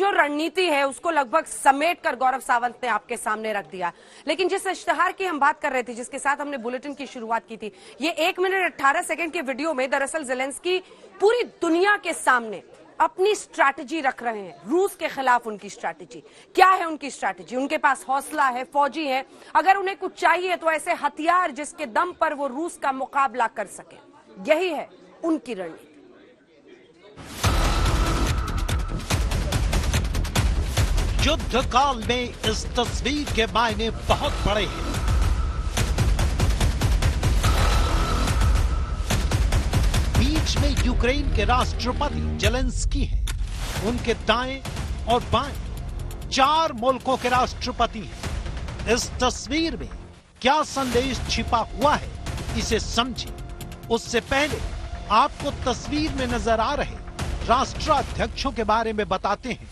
जो रणनीति है उसको लगभग समेट कर गौरव सावंत ने आपके सामने रख दिया। लेकिन जिस इश्तेहार की हम बात कर रहे थे, जिसके साथ हमने बुलेटिन की शुरुआत की थी, ये 1 मिनट 18 सेकंड के वीडियो में दरअसल ज़ेलेंस्की पूरी दुनिया के सामने अपनी स्ट्रैटेजी रख रहे हैं। रूस के खिलाफ उनकी स्ट्रैटेजी क्या है? उनकी स्ट्रैटेजी, उनके पास हौसला है, फौजी है, अगर उन्हें कुछ चाहिए तो ऐसे हथियार जिसके दम पर वो रूस का मुकाबला कर सके। यही है उनकी रणनीति। युद्ध काल में इस तस्वीर के मायने बहुत बड़े हैं। बीच में यूक्रेन के राष्ट्रपति ज़ेलेंस्की हैं। उनके दाएं और बाएं 4 मुल्कों के राष्ट्रपति हैं। इस तस्वीर में क्या संदेश छिपा हुआ है, इसे समझें। उससे पहले आपको तस्वीर में नजर आ रहे राष्ट्राध्यक्षों के बारे में बताते हैं।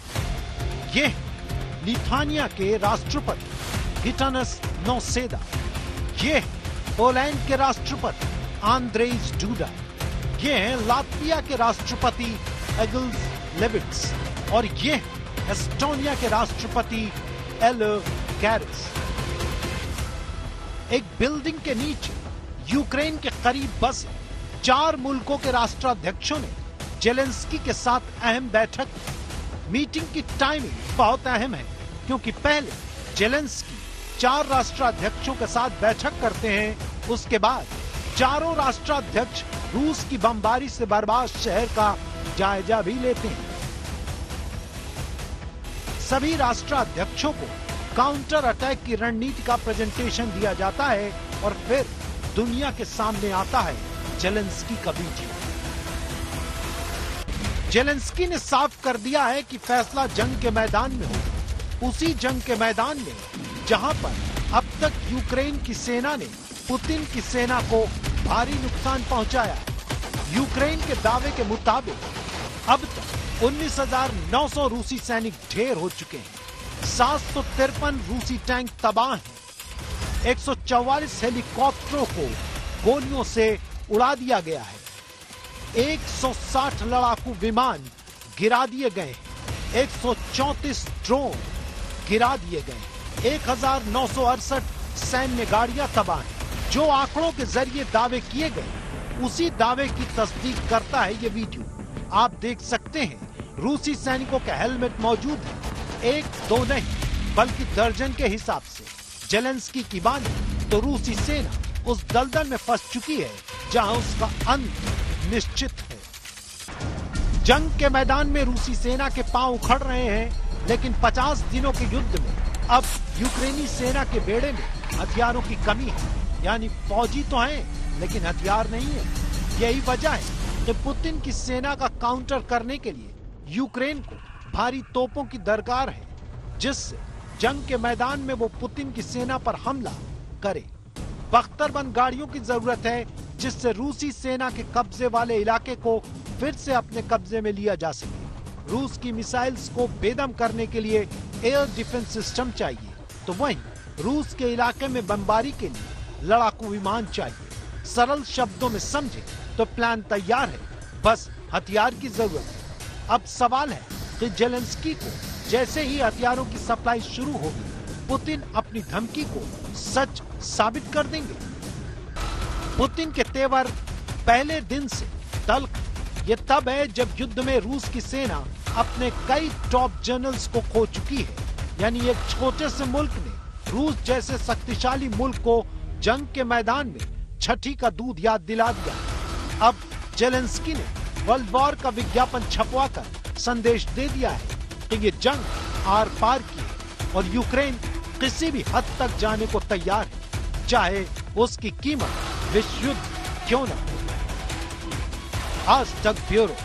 ये लिथुआनिया के राष्ट्रपति गितानस नौसेदा, ये पोलैंड के राष्ट्रपति आंद्रेज डूडा, ये हैं लात्विया के राष्ट्रपति एगिल्स लेविट्स और ये एस्टोनिया के राष्ट्रपति एलो कैरिस। एक बिल्डिंग के नीचे यूक्रेन के करीब बसे 4 मुल्कों के राष्ट्राध्यक्षों ने ज़ेलेंस्की के साथ अहम बैठक की। मीटिंग की टाइमिंग बहुत अहम है, क्योंकि पहले ज़ेलेंस्की 4 राष्ट्राध्यक्षों के साथ बैठक करते हैं, उसके बाद चारों राष्ट्राध्यक्ष रूस की बमबारी से बर्बाद शहर का जायजा भी लेते हैं। सभी राष्ट्राध्यक्षों को काउंटर अटैक की रणनीति का प्रेजेंटेशन दिया जाता है और फिर दुनिया के सामने आता है ज़ेलेंस्की का वीडियो। ज़ेलेंस्की ने साफ कर दिया है कि फैसला जंग के मैदान में हो, उसी जंग के मैदान में जहां पर अब तक यूक्रेन की सेना ने पुतिन की सेना को भारी नुकसान पहुंचाया। यूक्रेन के दावे के मुताबिक अब तक 19,900 रूसी सैनिक ढेर हो चुके हैं। 753 रूसी टैंक तबाह हैं। 144 हेलीकॉप्टरों को गोलियों से उड़ा दिया गया है। 160 लड़ाकू विमान गिरा दिए गए हैं। 134 ड्रोन गिरा दिए गए। 1968 सैन्य गाड़ियां तबाह हैं। जो आंकड़ों के जरिए दावे किए गए, उसी दावे की तस्दीक करता है ये वीडियो। आप देख सकते हैं रूसी सैनिकों के हेलमेट मौजूद हैं। 1-2 नहीं बल्कि दर्जन के हिसाब से। ज़ेलेंस्की की बात तो रूसी सेना उस दलदल में फंस चुकी है जहां उसका अंत निश्चित है। जंग के मैदान में रूसी सेना के पांव उखड़ रहे हैं, लेकिन 50 दिनों के युद्ध में अब यूक्रेनी सेना के बेड़े में हथियारों की कमी है। यानी फौजी तो हैं, लेकिन हथियार नहीं है। यही वजह है कि पुतिन की सेना का काउंटर करने के लिए यूक्रेन को भारी तोपों की दरकार है, जिससे जंग के मैदान में वो पुतिन की सेना पर हमला करे। बख्तरबंद गाड़ियों की जरूरत है, जिससे रूसी सेना के कब्जे वाले इलाके को फिर से अपने कब्जे में लिया जा सके। रूस की मिसाइल्स को बेदम करने के लिए एयर डिफेंस सिस्टम चाहिए, तो वहीं रूस के इलाके में बमबारी के लिए लड़ाकू विमान चाहिए। सरल शब्दों में समझे तो प्लान तैयार है, बस हथियार की जरूरत है। अब सवाल है कि ज़ेलेंस्की को जैसे ही हथियारों की सप्लाई शुरू होगी, पुतिन अपनी धमकी को सच साबित कर देंगे। पुतिन के तेवर पहले दिन से तल्ख। ये तब है जब युद्ध में रूस की सेना अपने कई टॉप जनरल्स को खो चुकी है। यानी एक छोटे से मुल्क ने रूस जैसे शक्तिशाली मुल्क को जंग के मैदान में छठी का दूध याद दिला दिया। अब ज़ेलेंस्की ने वर्ल्ड वॉर का विज्ञापन छपवाकर संदेश दे दिया है कि ये जंग आर पार की है और यूक्रेन किसी भी हद तक जाने को तैयार है, चाहे उसकी कीमत विश्व युद्ध क्यों न हो। आज तक ब्यूरो।